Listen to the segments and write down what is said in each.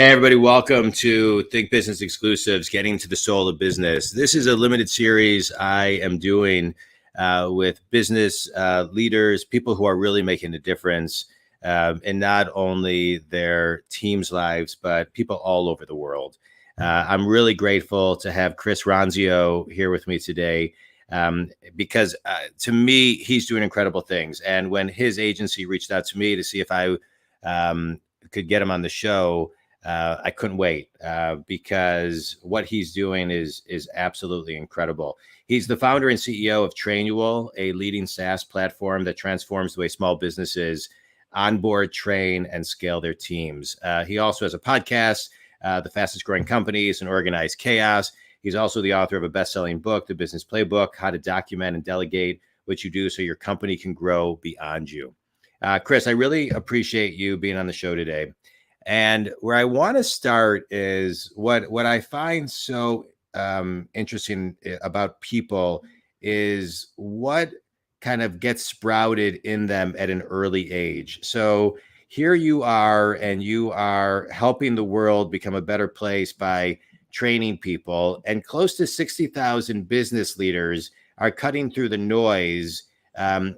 Hey, everybody, welcome to Think Business Exclusives, Getting to the Soul of Business. This is a limited series I am doing with business leaders, people who are really making a difference in not only their teams' lives, but people all over the world. I'm really grateful to have Chris Ronzio here with me today because to me, he's doing incredible things. And when his agency reached out to me to see if I could get him on the show, I couldn't wait because what he's doing is absolutely incredible. He's the founder and CEO of Trainual, a leading SaaS platform that transforms the way small businesses onboard, train, and scale their teams. He also has a podcast, The Fastest Growing Companies and Organized Chaos. He's also the author of a best-selling book, The Business Playbook, How to Document and Delegate What You Do So Your Company Can Grow Beyond You. Chris, I really appreciate you being on the show today. And where I want to start is what I find so interesting about people is what kind of gets sprouted in them at an early age. So here you are, and you are helping the world become a better place by training people, and close to 60,000 business leaders are cutting through the noise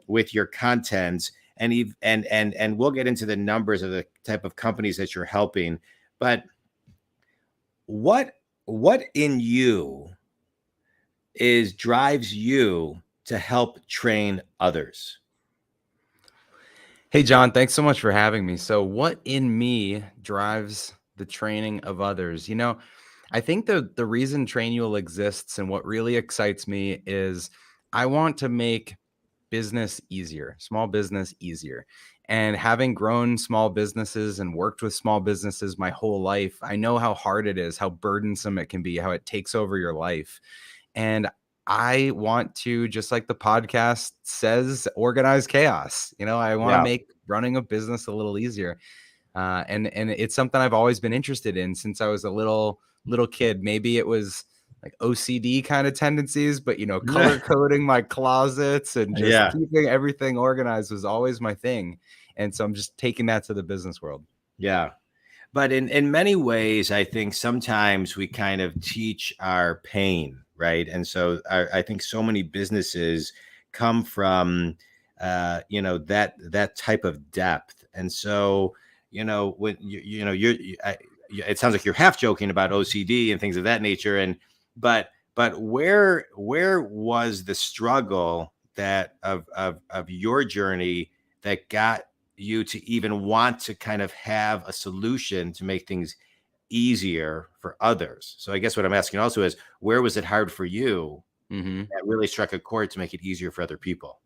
with your content. And we'll get into the numbers of the type of companies that you're helping, but what in you drives you to help train others? Hey, John, thanks so much for having me. So what in me drives the training of others? I think the reason Trainual exists and what really excites me is I want to make business easier, small business easier. And having grown small businesses and worked with small businesses my whole life, I know how hard it is, how burdensome it can be, how it takes over your life. And I want to, just like the podcast says, organize chaos. I want to make running a business a little easier. And it's something I've always been interested in since I was a little kid. Maybe it was like OCD kind of tendencies, but color coding my closets and just keeping everything organized was always my thing. And so I'm just taking that to the business world. Yeah. But in many ways, I think sometimes we kind of teach our pain, right? And so I think so many businesses come from, that type of depth. And so, when it sounds like you're half joking about OCD and things of that nature. But where was the struggle that of your journey that got you to even want to kind of have a solution to make things easier for others? So I guess what I'm asking also is, where was it hard for you that really struck a chord to make it easier for other people?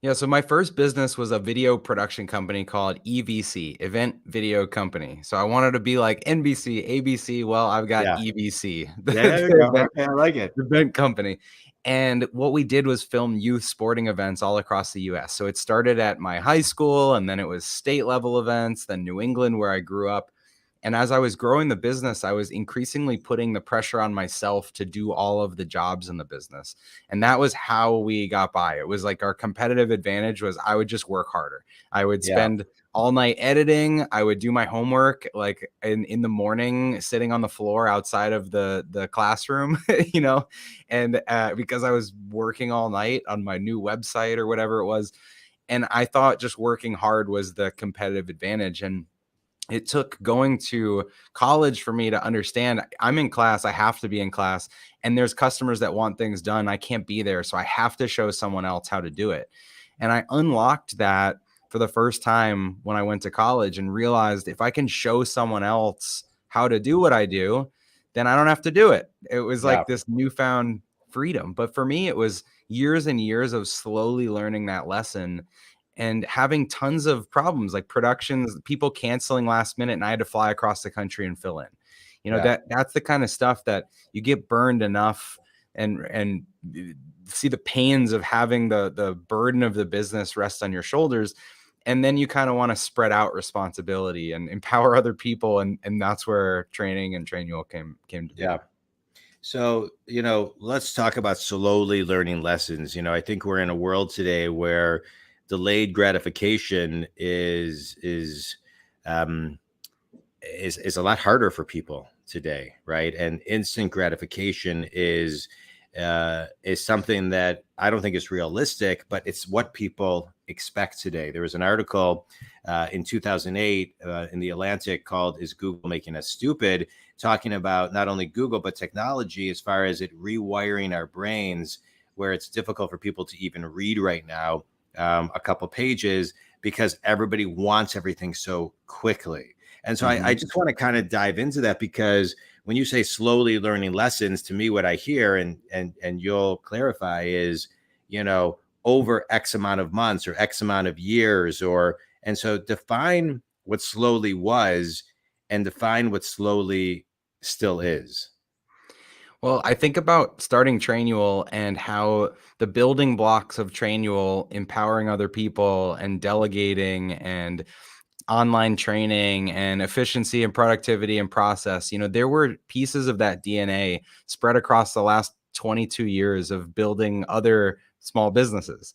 Yeah, so my first business was a video production company called EVC, Event Video Company. So I wanted to be like NBC, ABC. Well, I've got EVC, There you go. Okay, I like it. Event company. And what we did was film youth sporting events all across the US. So it started at my high school, and then it was state level events, then New England, where I grew up. And as I was growing the business, I was increasingly putting the pressure on myself to do all of the jobs in the business. And that was how we got by. It was like our competitive advantage was I would just work harder. I would spend all night editing. I would do my homework like in the morning, sitting on the floor outside of the classroom, and because I was working all night on my new website or whatever it was. And I thought just working hard was the competitive advantage. And it took going to college for me to understand I'm in class. I have to be in class, and there's customers that want things done. I can't be there. So I have to show someone else how to do it. And I unlocked that for the first time when I went to college and realized if I can show someone else how to do what I do, then I don't have to do it. It was like this newfound freedom. But for me, it was years and years of slowly learning that lesson and having tons of problems like productions, people canceling last minute, and I had to fly across the country and fill in. That's the kind of stuff that you get burned enough and see the pains of having the burden of the business rest on your shoulders. And then you kind of want to spread out responsibility and empower other people. And that's where training and Trainual came to be. Yeah. So, let's talk about slowly learning lessons. I think we're in a world today where delayed gratification is is a lot harder for people today, right? And instant gratification is something that I don't think is realistic, but it's what people expect today. There was an article in 2008 in the Atlantic called "Is Google Making Us Stupid?" talking about not only Google but technology as far as it rewiring our brains, where it's difficult for people to even read right now a couple pages because everybody wants everything so quickly. And so I Mhm. just want to kind of dive into that, because when you say slowly learning lessons, to me, what I hear, and you'll clarify, is, over X amount of months or X amount of years, and so define what slowly was and define what slowly still is. Well, I think about starting Trainual and how the building blocks of Trainual, empowering other people and delegating and online training and efficiency and productivity and process, there were pieces of that DNA spread across the last 22 years of building other small businesses.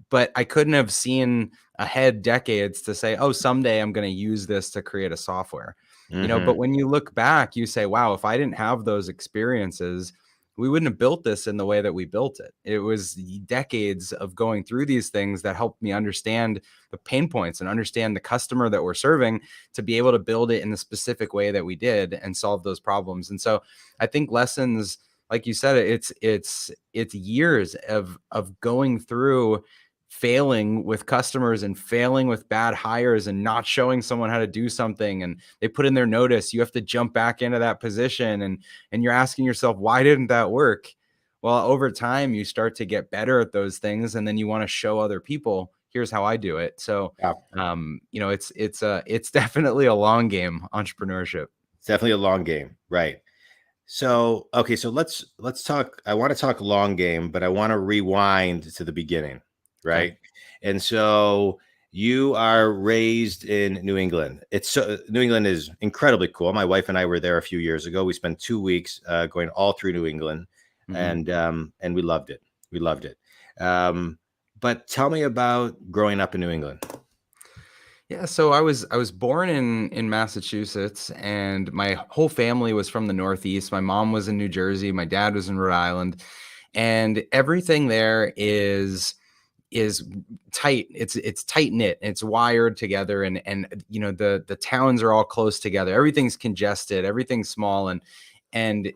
But I couldn't have seen ahead decades to say, oh, someday I'm going to use this to create a software. But Hmm. when you look back, you say, wow, if I didn't have those experiences, we wouldn't have built this in the way that we built it. It was decades of going through these things that helped me understand the pain points and understand the customer that we're serving to be able to build it in the specific way that we did and solve those problems. And so I think lessons, like you said, it's years of going through failing with customers and failing with bad hires and not showing someone how to do something, and they put in their notice, you have to jump back into that position, and you're asking yourself, why didn't that work? Well, over time you start to get better at those things, and then you want to show other people, here's how I do it. So Yeah, it's definitely a long game, entrepreneurship. it's definitely a long game, right? So, okay, so let's talk. I want to talk long game, but I want to rewind to the beginning, Okay. right? And so you are raised in New England. New England is incredibly cool. My wife and I were there a few years ago. We spent 2 weeks going all through New England, Hmm. and we loved it. We loved it. Um, but tell me about growing up in New England. Yeah, so I was born in Massachusetts, and my whole family was from the Northeast. My mom was in New Jersey, my dad was in Rhode Island, and everything there is tight. It's tight knit. It's wired together, and the towns are all close together. Everything's congested. Everything's small, and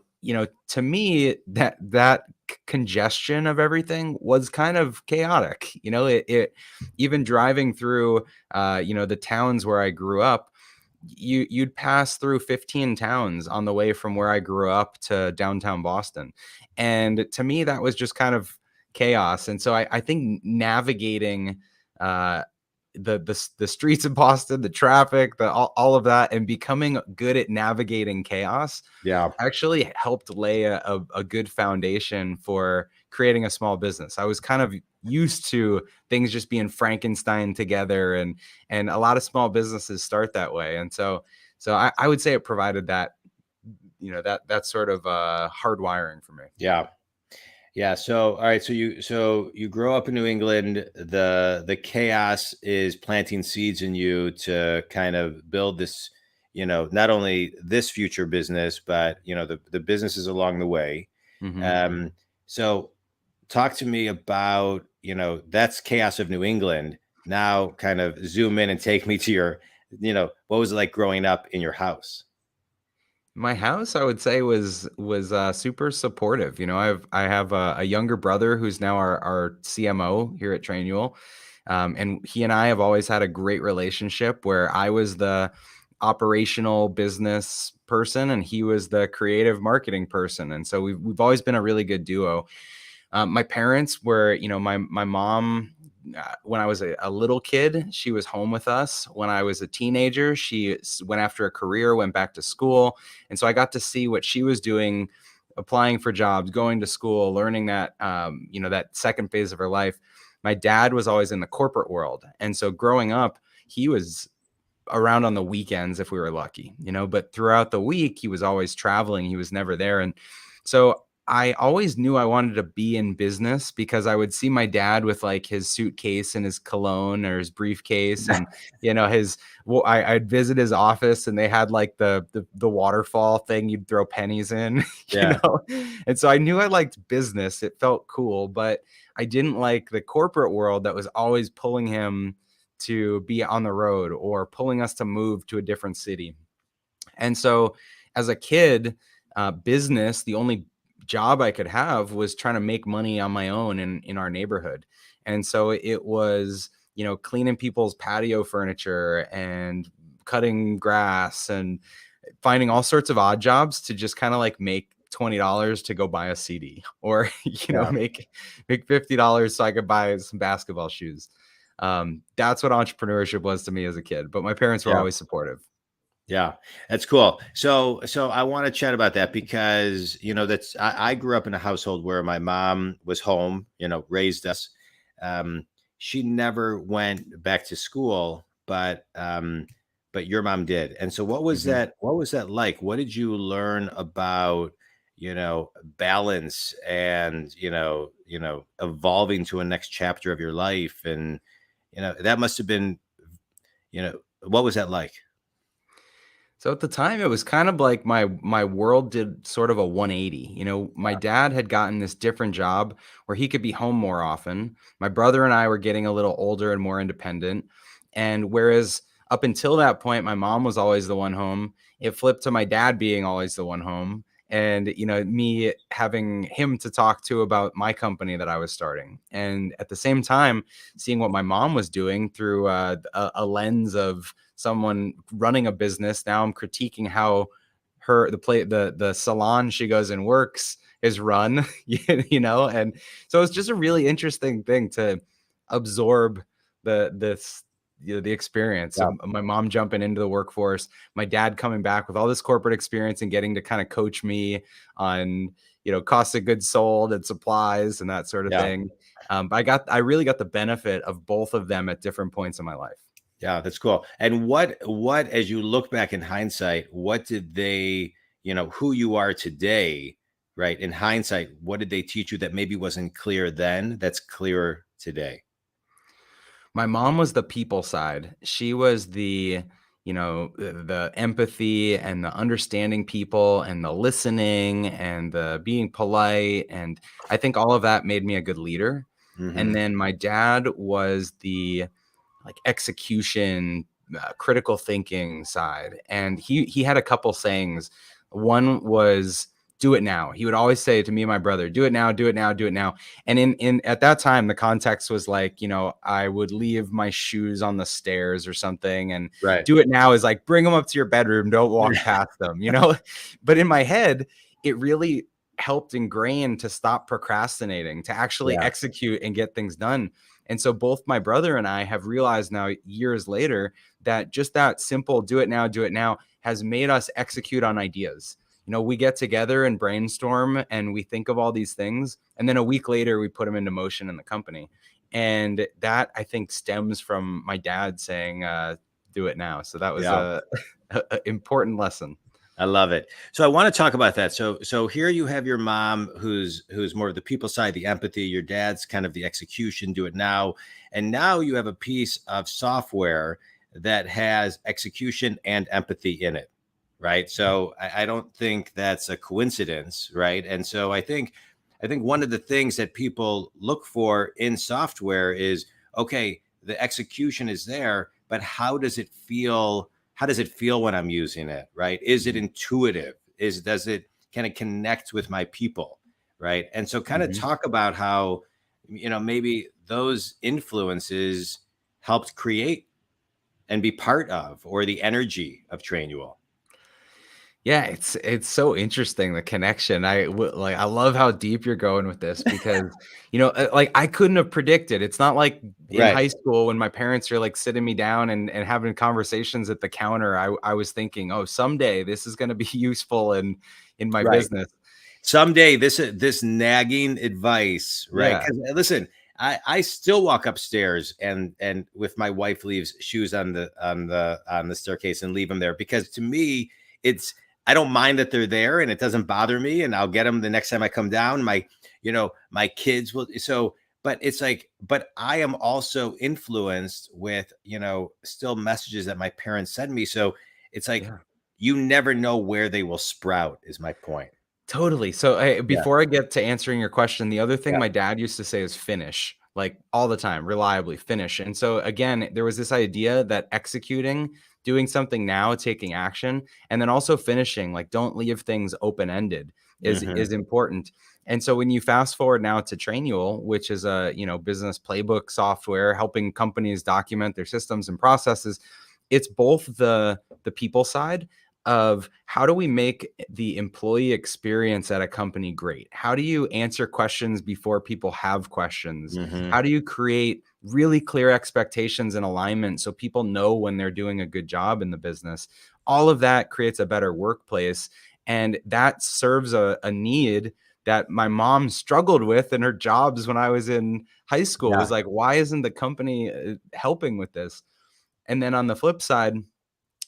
to me that congestion of everything was kind of chaotic. It even driving through the towns where I grew up, you'd pass through 15 towns on the way from where I grew up to downtown Boston. And to me, that was just kind of chaos. And so I think navigating uh, the streets of Boston, the traffic, all of that, and becoming good at navigating chaos Yeah, actually helped lay a good foundation for creating a small business. I was kind of used to things just being Frankenstein together, and a lot of small businesses start that way. And so I would say it provided that, that sort of hard wiring for me. yeah. Yeah. So, all right. So you grow up in New England. The chaos is planting seeds in you to kind of build this, not only this future business, but the businesses along the way. Hmm. Um, so talk to me about, that's chaos of New England. Now, kind of zoom in and take me to your, what was it like growing up in your house? My house, I would say, was super supportive. I have a younger brother who's now our CMO here at Trainual, and he and I have always had a great relationship where I was the operational business person and he was the creative marketing person, and so we've always been a really good duo. My parents were, my mom, when I was a little kid, she was home with us. When I was a teenager, she went after a career, went back to school. And so I got to see what she was doing, applying for jobs, going to school, learning that, that second phase of her life. My dad was always in the corporate world. And so growing up, he was around on the weekends if we were lucky, but throughout the week, he was always traveling. He was never there. And so I always knew I wanted to be in business because I would see my dad with like his suitcase and his cologne or his briefcase, and his. Well, I'd visit his office, and they had like the waterfall thing you'd throw pennies in, Yeah. and so I knew I liked business. It felt cool, but I didn't like the corporate world that was always pulling him to be on the road or pulling us to move to a different city. And so as a kid, business, the only job I could have was trying to make money on my own in our neighborhood. And so it was, cleaning people's patio furniture and cutting grass and finding all sorts of odd jobs to just kind of like make $20 to go buy a CD, or Yeah. make $50 so I could buy some basketball shoes. That's what entrepreneurship was to me as a kid, but my parents were Yeah. always supportive. Yeah, that's cool. So I want to chat about that because I grew up in a household where my mom was home, raised us. Um, she never went back to school, but your mom did. And so what was Mhm. that? What was that like? What did you learn about balance and evolving to a next chapter of your life? And that must have been what was that like? So at the time, it was kind of like my world did sort of a 180. My dad had gotten this different job where he could be home more often. My brother and I were getting a little older and more independent. And whereas up until that point, my mom was always the one home, it flipped to my dad being always the one home. And me having him to talk to about my company that I was starting, and at the same time, seeing what my mom was doing through a lens of someone running a business. Now I'm critiquing how the salon she goes and works is run, and so it's just a really interesting thing to absorb the experience of Yeah. my mom jumping into the workforce, my dad coming back with all this corporate experience and getting to kind of coach me on cost of goods sold and supplies and that sort of Yeah. thing. But I really got the benefit of both of them at different points in my life. Yeah, that's cool. And what as you look back in hindsight, what did they, who you are today, right? In hindsight, what did they teach you that maybe wasn't clear then that's clearer today? My mom was the people side. She was the empathy and the understanding people and the listening and the being polite. And I think all of that made me a good leader. And Hmm. then my dad was the like execution, critical thinking side. And he had a couple sayings. One was do it now. He would always say to me and my brother, do it now, do it now, do it now. And in at that time, the context was like, I would leave my shoes on the stairs or something. And Right. do it now is like bring them up to your bedroom, don't walk past them. But in my head, it really helped ingrain to stop procrastinating, to actually Yeah. execute and get things done. And so both my brother and I have realized now, years later, that just that simple do it now has made us execute on ideas. We get together and brainstorm and we think of all these things. And then a week later, we put them into motion in the company. And that I think stems from my dad saying, do it now. So that was Yeah. a important lesson. I love it. So I want to talk about that. So here you have your mom who's more of the people side, the empathy, your dad's kind of the execution, do it now. And now you have a piece of software that has execution and empathy in it. Right. So I don't think that's a coincidence, right? And so I think one of the things that people look for in software is, okay, the execution is there, but how does it feel when I'm using it, right? Is it intuitive? Does it kind of connect with my people, right? And so kind of Mhm. talk about how, maybe those influences helped create and be part of, or the energy of Trainual. Yeah, it's so interesting, the connection. I love how deep you're going with this because, like I couldn't have predicted. It's not like in Right, high school when my parents are like sitting me down and having conversations at the counter. I was thinking, oh, someday this is going to be useful in my right. business. Someday this nagging advice, right? Yeah. Because listen, I still walk upstairs and with my wife leaves shoes on the staircase and leave them there because to me it's I don't mind that they're there, and it doesn't bother me, and I'll get them the next time I come down. My kids will. So, but it's like, but I am also influenced with, still messages that my parents send me. So it's like, Yeah. you never know where they will sprout, is my point. Totally. So, Yeah. before I get to answering your question, the other thing Yeah. my dad used to say is finish, like all the time, reliably finish. And so, again, there was this idea that executing, doing something now, taking action, and then also finishing, like don't leave things open ended, Hmm. is important. And so, when you fast forward now to Trainual, which is a business playbook software helping companies document their systems and processes, it's both the people side of how do we make the employee experience at a company great? How do you answer questions before people have questions? Hmm. How do you create really clear expectations and alignment so people know when they're doing a good job in the business? All of that creates a better workplace. And that serves a need that my mom struggled with in her jobs when I was in high school. Yeah. Was like, why isn't the company helping with this? And then on the flip side,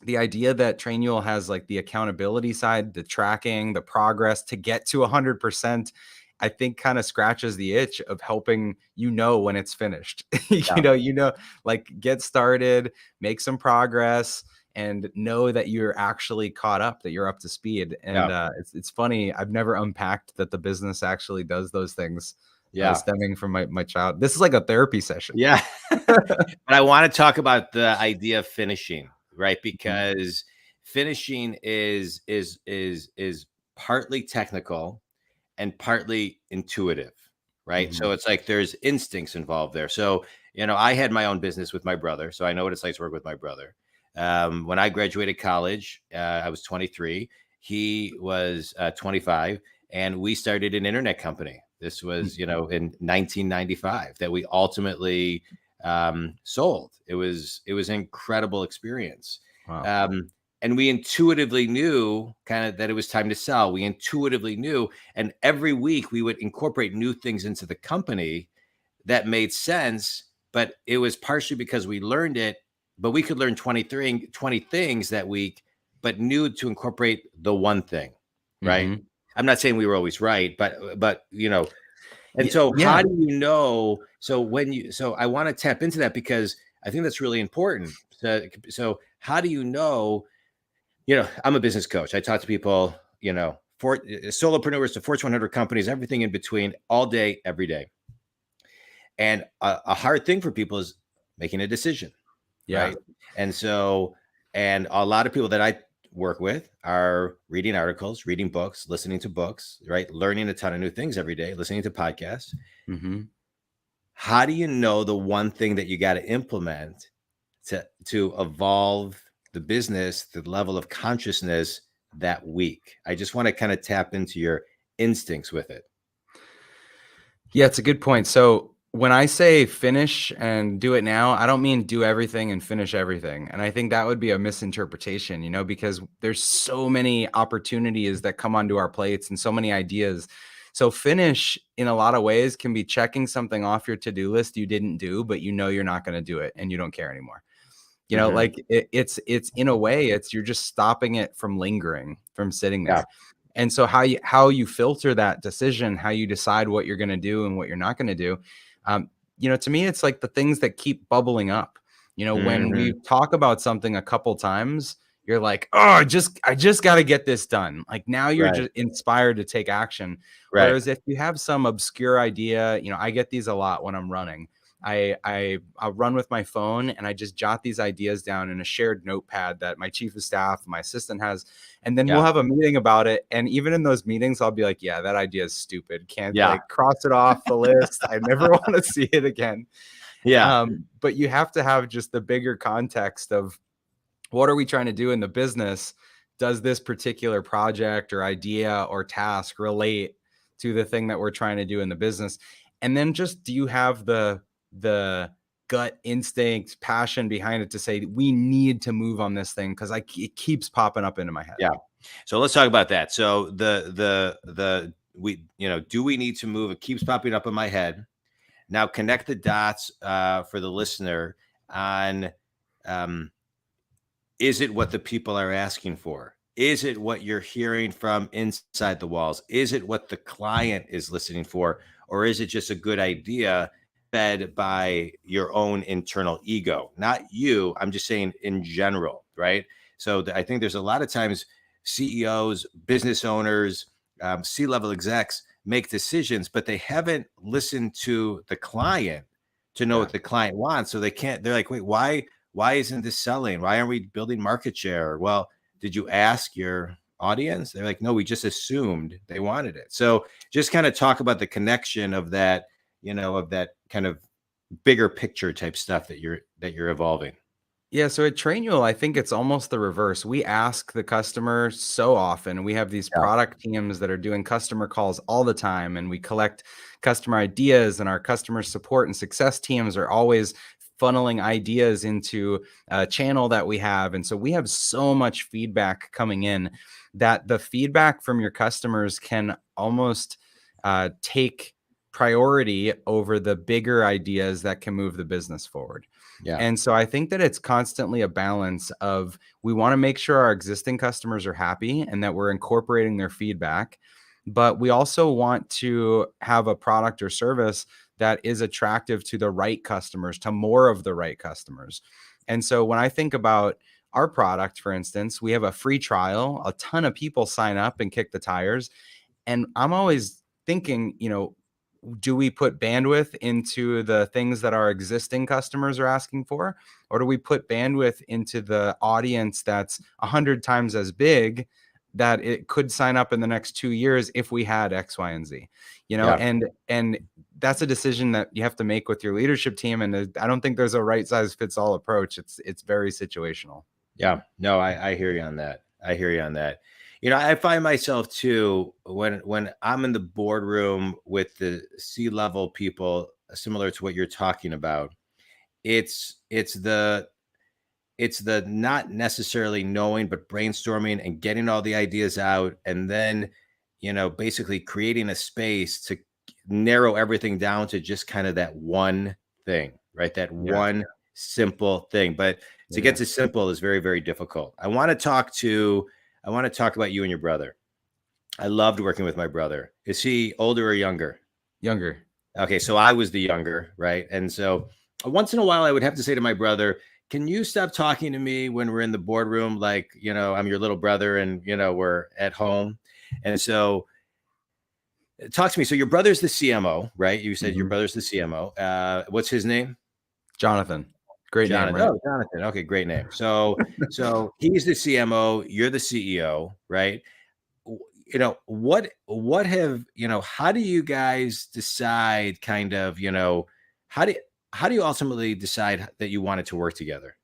the idea that Trainual has like the accountability side, the tracking, the progress to get to 100%, I think kind of scratches the itch of helping when it's finished. Yeah. Like get started, make some progress, and know that you're actually caught up, that you're up to speed. And Yeah. it's funny. I've never unpacked that the business actually does those things, Yeah. stemming from my child. This is like a therapy session. Yeah. But I want to talk about the idea of finishing, right? Mhm. Because finishing is partly technical and partly intuitive, right? So Mhm. it's like there's instincts involved there. So, I had my own business with my brother, so I know what it's like to work with my brother. When I graduated college, I was 23. He was 25, and we started an internet company. This was, in 1995 that we ultimately sold. It was an incredible experience. Wow. Um, and we intuitively knew kind of that it was time to sell. We intuitively knew, and every week we would incorporate new things into the company that made sense. But it was partially because we learned it, but we could learn 20 things that week, but knew to incorporate the one thing, right? Mhm. I'm not saying we were always right, but and so Yeah. how do you know? So I want to tap into that because I think that's really important. So how do you know? I'm a business coach. I talk to people, for solopreneurs to Fortune 100 companies, everything in between, all day, every day. And a hard thing for people is making a decision, Yeah. right? And so, and a lot of people that I work with are reading articles, reading books, listening to books, right? Learning a ton of new things every day, listening to podcasts. Mhm. How do you know the one thing that you got to implement to evolve the business, the level of consciousness that week? I just want to kind of tap into your instincts with it. Yeah, it's a good point. So when I say finish and do it now, I don't mean do everything and finish everything. And I think that would be a misinterpretation, because there's so many opportunities that come onto our plates and so many ideas. So finish in a lot of ways can be checking something off your to-do list you didn't do, but you're not going to do it and you don't care anymore. Hmm. Like it's in a way, it's you're just stopping it from lingering, from sitting Yeah. there. And so how you filter that decision, how you decide what you're going to do and what you're not going to do, to me, it's like the things that keep bubbling up. When we Hmm. talk about something a couple times, you're like, oh, I just got to get this done. Like now you're Right. just inspired to take action. Right. Whereas if you have some obscure idea, I get these a lot when I'm running. I run with my phone and I just jot these ideas down in a shared notepad that my chief of staff, my assistant has, and then we'll Yeah. have a meeting about it. And even in those meetings, I'll be like, yeah, that idea is stupid. Can't Yeah. like cross it off the list. I never want to see it again. Yeah. But you have to have just the bigger context of what are we trying to do in the business? Does this particular project or idea or task relate to the thing that we're trying to do in the business? And then just do you have the gut instinct, passion behind it to say we need to move on this thing because it keeps popping up into my head. Yeah. So let's talk about that. So the we do we need to move? It keeps popping up in my head. Now connect the dots for the listener on, is it what the people are asking for? Is it what you're hearing from inside the walls? Is it what the client is listening for? Or is it just a good idea fed by your own internal ego? Not you. I'm just saying in general, right? So I think there's a lot of times CEOs, business owners, C-level execs make decisions, but they haven't listened to the client to know Yeah. what the client wants. So they can't, they're like, wait, why isn't this selling? Why aren't we building market share? Well, did you ask your audience? They're like, no, we just assumed they wanted it. So just kind of talk about the connection of that, of that kind of bigger picture type stuff that you're evolving. Yeah, so at Trainual, I think it's almost the reverse. We ask the customer so often. We have these Yeah. product teams that are doing customer calls all the time, and we collect customer ideas, and our customer support and success teams are always funneling ideas into a channel that we have. And so we have so much feedback coming in that the feedback from your customers can almost take priority over the bigger ideas that can move the business forward. Yeah. And so I think that it's constantly a balance of, we want to make sure our existing customers are happy and that we're incorporating their feedback, but we also want to have a product or service that is attractive to the right customers, to more of the right customers. And so when I think about our product, for instance, we have a free trial, a ton of people sign up and kick the tires. And I'm always thinking, do we put bandwidth into the things that our existing customers are asking for? Or do we put bandwidth into the audience that's 100 times as big that it could sign up in the next 2 years if we had X, Y, and Z? Yeah. And that's a decision that you have to make with your leadership team. And I don't think there's a right size fits all approach. It's very situational. Yeah. No, I hear you on that. I hear you on that. I find myself too when I'm in the boardroom with the C-level people, similar to what you're talking about. It's the not necessarily knowing, but brainstorming and getting all the ideas out, and then basically creating a space to narrow everything down to just kind of that one thing, right? That Yeah. one simple thing. But to get Yeah. to simple is very, very difficult. I want to talk about you and your brother. I loved working with my brother. Is he older or younger? Younger. Okay, so I was the younger, right? And so once in a while, I would have to say to my brother, "Can you stop talking to me when we're in the boardroom? Like, I'm your little brother, and we're at home." And so, talk to me. So your brother's the CMO, right? You said your Mhm. brother's the CMO. What's his name? Jonathan. Great name, Jonathan. right? Oh, Jonathan. Okay, great name. So he's the CMO. You're the CEO, right? What have how do you guys decide kind of how do how do you ultimately decide that you wanted to work together?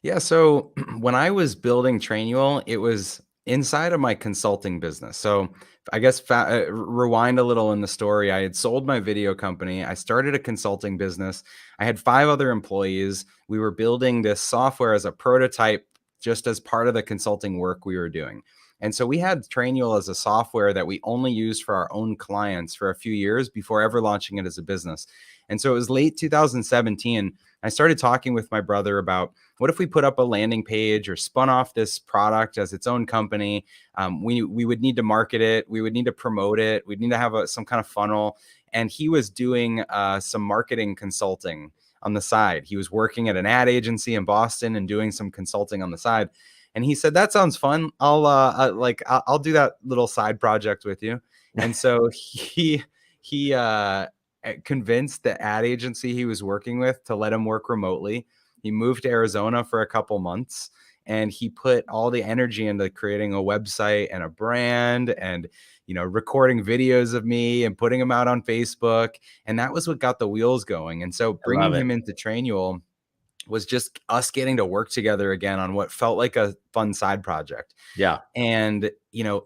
Yeah, so when I was building Trainual, it was inside of my consulting business. So I guess rewind a little in the story. I had sold my video company. I started a consulting business. I had 5 other employees. We were building this software as a prototype, just as part of the consulting work we were doing. And so we had Trainual as a software that we only used for our own clients for a few years before ever launching it as a business. And so it was late 2017. I started talking with my brother about, what if we put up a landing page or spun off this product as its own company? We would need to market it. We would need to promote it. We'd need to have some kind of funnel. And he was doing some marketing consulting on the side. He was working at an ad agency in Boston and doing some consulting on the side. And he said, "That sounds fun. I'll do that little side project with you." And so he convinced the ad agency he was working with to let him work remotely. He moved to Arizona for a couple months, and he put all the energy into creating a website and a brand, and recording videos of me and putting them out on Facebook. And that was what got the wheels going. And so I love bringing it. him into Trainual was just us getting to work together again on what felt like a fun side project. Yeah. And,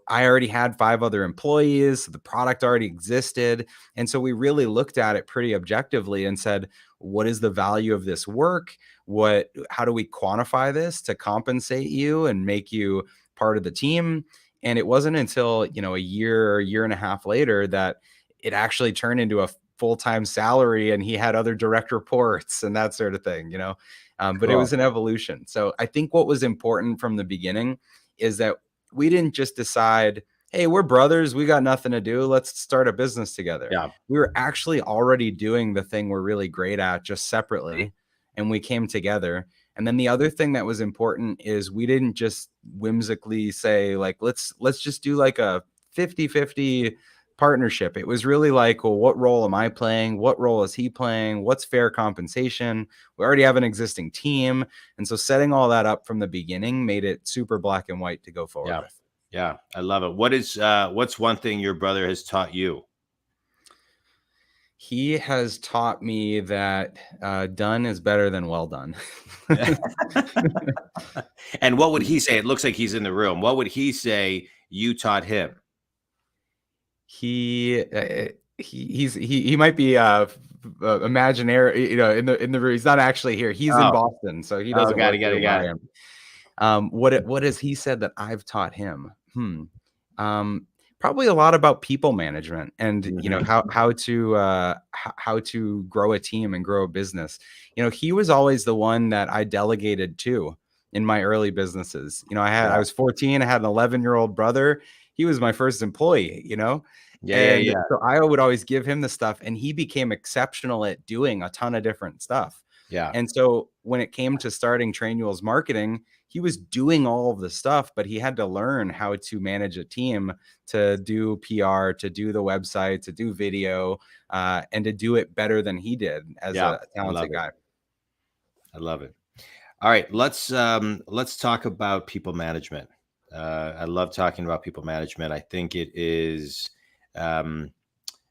I already had 5 other employees. So the product already existed. And so we really looked at it pretty objectively and said, what is the value of this work? How do we quantify this to compensate you and make you part of the team? And it wasn't until, a year and a half later that it actually turned into a full-time salary, and he had other direct reports and that sort of thing. But it Cool. was an evolution. So I think what was important from the beginning is that we didn't just decide, hey, we're brothers, we got nothing to do, let's start a business together. Yeah. We were actually already doing the thing we're really great at, just separately, and we came together. And then the other thing that was important is we didn't just whimsically say, like, let's just do like a 50-50 partnership. It was really like, well, what role am I playing? What role is he playing? What's fair compensation? We already have an existing team. And so setting all that up from the beginning made it super black and white to go forward Yeah. with. Yeah. I love it. What's one thing your brother has taught you? He has taught me that done is better than well done. And what would he say? It looks like he's in the room. What would he say you taught him? He might be imaginary, in the room. He's not actually here. He's in Oh, Boston, so he oh, doesn't got work it, got here it, where got I it. am. What has he said that I've taught him? Probably a lot about people management and Mhm. how to grow a team and grow a business. He was always the one that I delegated to in my early businesses. I Yeah, was 14, I had an 11-year-old brother. He was my first employee, yeah, yeah, and yeah, so I would always give him the stuff, and he became exceptional at doing a ton of different stuff. yeah, And so when it came to starting Trainual's marketing, he was doing all of the stuff, but he had to learn how to manage a team, to do PR, to do the website, to do video, and to do it better than he did as yeah. a I love talented it. guy. I love it. All right, let's talk about people management. I love talking about people management. I think um,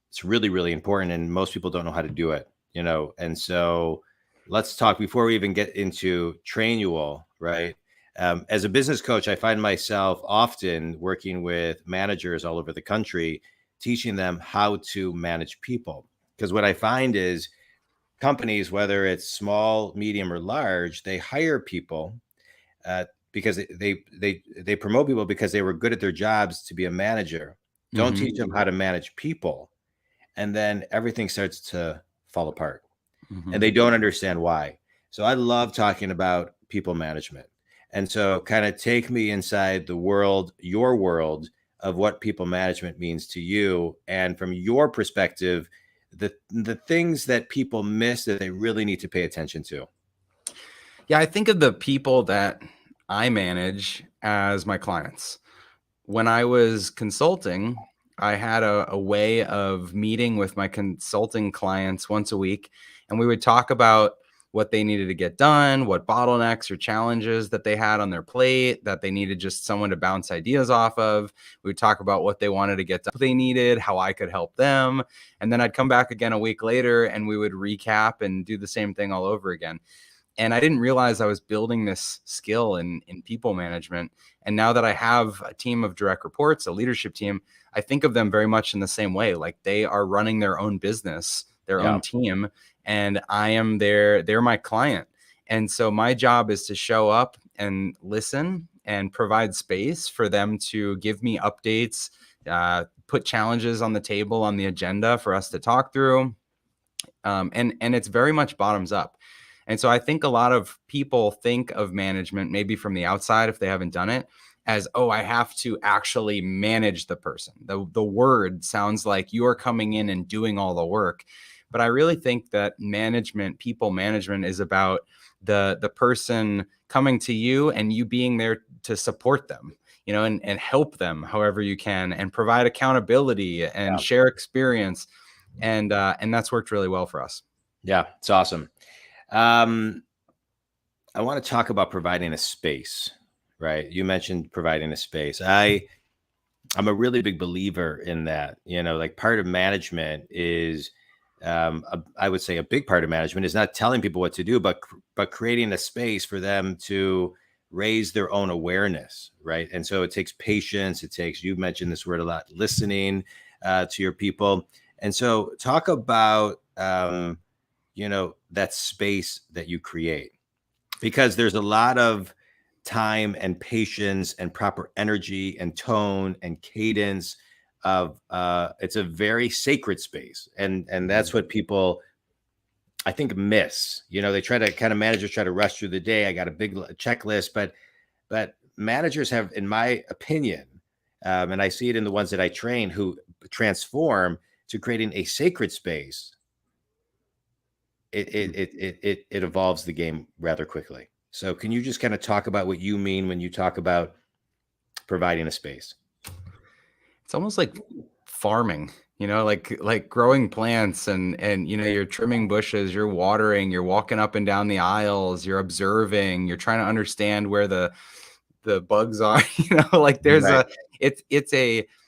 it's really, really important, and most people don't know how to do it. And so let's talk before we even get into Trainual, right? As a business coach, I find myself often working with managers all over the country, teaching them how to manage people. Because what I find is companies, whether it's small, medium, or large, they hire people uh, because they promote people because they were good at their jobs to be a manager. Don't Hmm. teach them how to manage people, and then everything starts to fall apart, and Hmm. they don't understand why. So I love talking about people management, and so kind of take me inside the world, your world of what people management means to you, and from your perspective, the things that people miss that they really need to pay attention to. Yeah, I think of the people that I manage as my clients. When I was consulting, I had a way of meeting with my consulting clients once a week, and we would talk about what they needed to get done, what bottlenecks or challenges that they had on their plate that they needed just someone to bounce ideas off of. We would talk about what they wanted to get done, what they needed, how I could help them. And then I'd come back again a week later and we would recap and do the same thing all over again. And I didn't realize I was building this skill in people management. And now that I have a team of direct reports, a leadership team, I think of them very much in the same way. Like they are running their own business, their Yeah, own team, and I am they're my client. And so my job is to show up and listen and provide space for them to give me updates, put challenges on the table on the agenda for us to talk through. And it's very much bottoms up. And so I think a lot of people think of management, maybe from the outside, if they haven't done it, as, oh, I have to actually manage the person. The word sounds like you're coming in and doing all the work. But I really think that management, people management, is about the person coming to you and you being there to support them, and help them however you can and provide accountability and yeah, share experience. And that's worked really well for us. yeah. It's awesome. Um, I want to talk about providing a space, right? You mentioned providing a space. I'm a really big believer in that. Like part of management is, I would say a big part of management is not telling people what to do, but creating a space for them to raise their own awareness, right? And so it takes patience. It takes, you mentioned this word a lot, listening to your people. And so talk about, that space that you create, because there's a lot of time and patience and proper energy and tone and cadence of it's a very sacred space, and that's what people I think miss. They try to kind of managers try to rush through the day. I got a big checklist, but managers have, in my opinion, and I see it in the ones that I train, who transform to creating a sacred space, it evolves the game rather quickly. So can you just kind of talk about what you mean when you talk about providing a space? It's almost like farming, like growing plants, and you're trimming bushes, you're watering, you're walking up and down the aisles, you're observing, you're trying to understand where the bugs are. Like there's Right.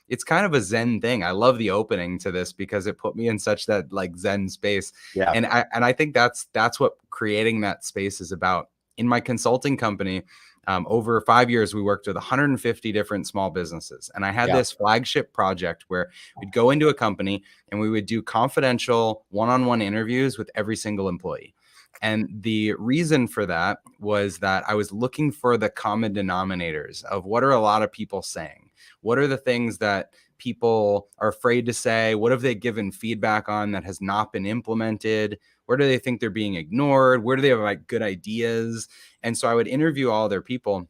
it's kind of a Zen thing. I love the opening to this because it put me in such that like Zen space. Yeah. And I think that's what creating that space is about. In my consulting company, over 5 years, we worked with 150 different small businesses. And I had Yeah. this flagship project where we'd go into a company and we would do confidential one-on-one interviews with every single employee. And the reason for that was that I was looking for the common denominators of what are a lot of people saying? What are the things that people are afraid to say? What have they given feedback on that has not been implemented? Where do they think they're being ignored? Where do they have like good ideas? And so I would interview all their people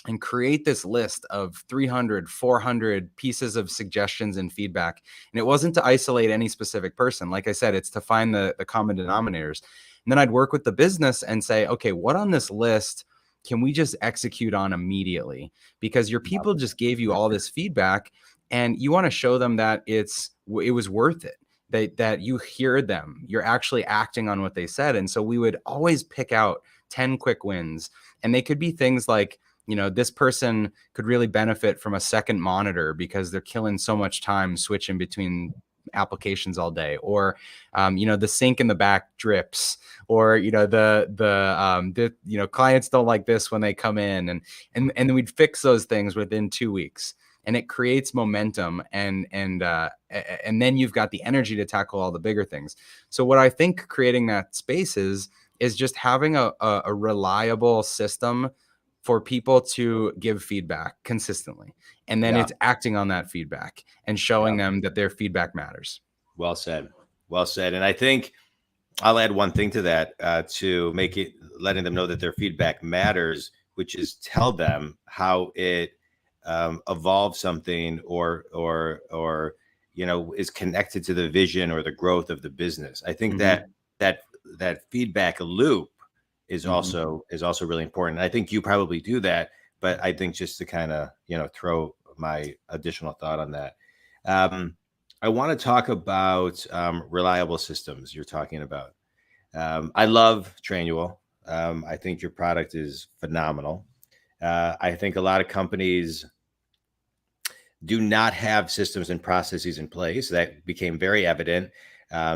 and create this list of 300, 400 pieces of suggestions and feedback. And it wasn't to isolate any specific person. Like I said, it's to find the common denominators. And then I'd work with the business and say, okay, what on this list can we just execute on immediately? Because your people just gave you all this feedback and you want to show them that it was worth it. That you hear them, you're actually acting on what they said. And so we would always pick out 10 quick wins. And they could be things like, this person could really benefit from a second monitor because they're killing so much time switching between applications all day, or the sink in the back drips, or the clients don't like this when they come in, and then we'd fix those things within 2 weeks, and it creates momentum, and then you've got the energy to tackle all the bigger things. So what I think creating that space is just having a reliable system for people to give feedback consistently. And then Yeah. it's acting on that feedback and showing them that their feedback matters. Well said. Well said. And I think I'll add one thing to that, to make it, letting them know that their feedback matters, which is tell them how it evolves something, or is connected to the vision or the growth of the business. I think Mm-hmm. that feedback loop is Mm-hmm. also really important. I think you probably do that, but I think just to kind of throw my additional thought on that. I want to talk about reliable systems you're talking about. I love Trainual. I think your product is phenomenal. I think a lot of companies do not have systems and processes in place. That became very evident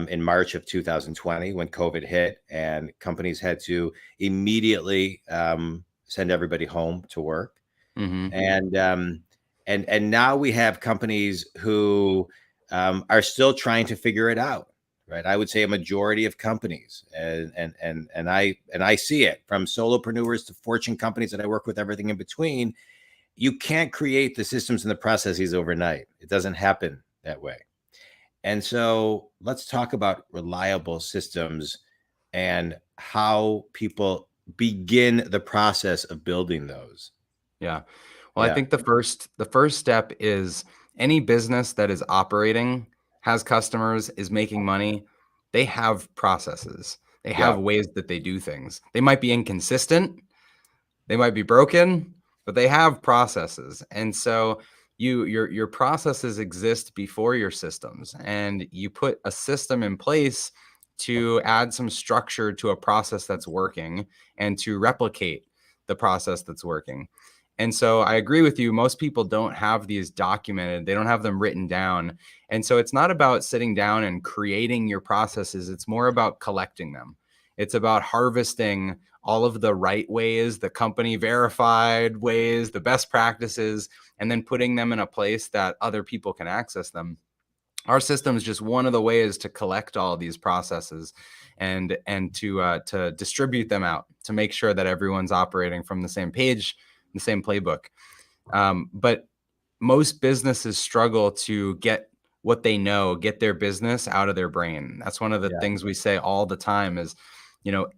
in March of 2020 when COVID hit, and companies had to immediately send everybody home to work. Mm-hmm. And now we have companies who are still trying to figure it out. Right, I would say a majority of companies, and I see it from solopreneurs to Fortune companies that I work with, everything in between. You can't create the systems and the processes overnight. It doesn't happen that way. And so let's talk about reliable systems and how people begin the process of building those. Yeah. Well, I Yeah. think the first step is any business that is operating, has customers, is making money, they have processes. They Yeah. have ways that they do things. They might be inconsistent, they might be broken, but they have processes. And so your processes exist before your systems, and you put a system in place to add some structure to a process that's working and to replicate the process that's working. And so I agree with you. Most people don't have these documented, they don't have them written down. And so it's not about sitting down and creating your processes, it's more about collecting them. It's about harvesting all of the right ways, the company verified ways, the best practices, and then putting them in a place that other people can access them. Our system is just one of the ways to collect all of these processes and to distribute them out to make sure that everyone's operating from the same page, the same playbook. But most businesses struggle to get what they know, get their business out of their brain. That's one of the Yeah. things we say all the time is,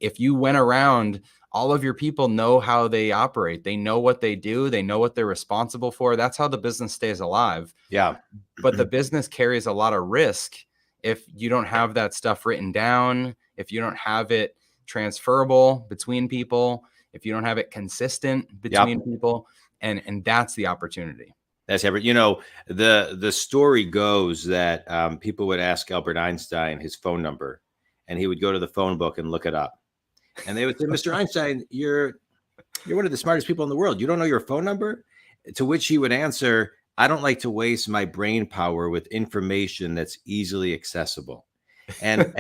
if you went around all of your people know how they operate. They know what they do. They know what they're responsible for. That's how the business stays alive. Yeah. But the business carries a lot of risk if you don't have that stuff written down, if you don't have it transferable between people, if you don't have it consistent Yep. between people, and that's the opportunity. That's every, you know, the story goes that people would ask Albert Einstein his phone number, and he would go to the phone book and look it up. And they would say, Mr. Einstein, you're one of the smartest people in the world. You don't know your phone number? To which he would answer, I don't like to waste my brain power with information that's easily accessible. And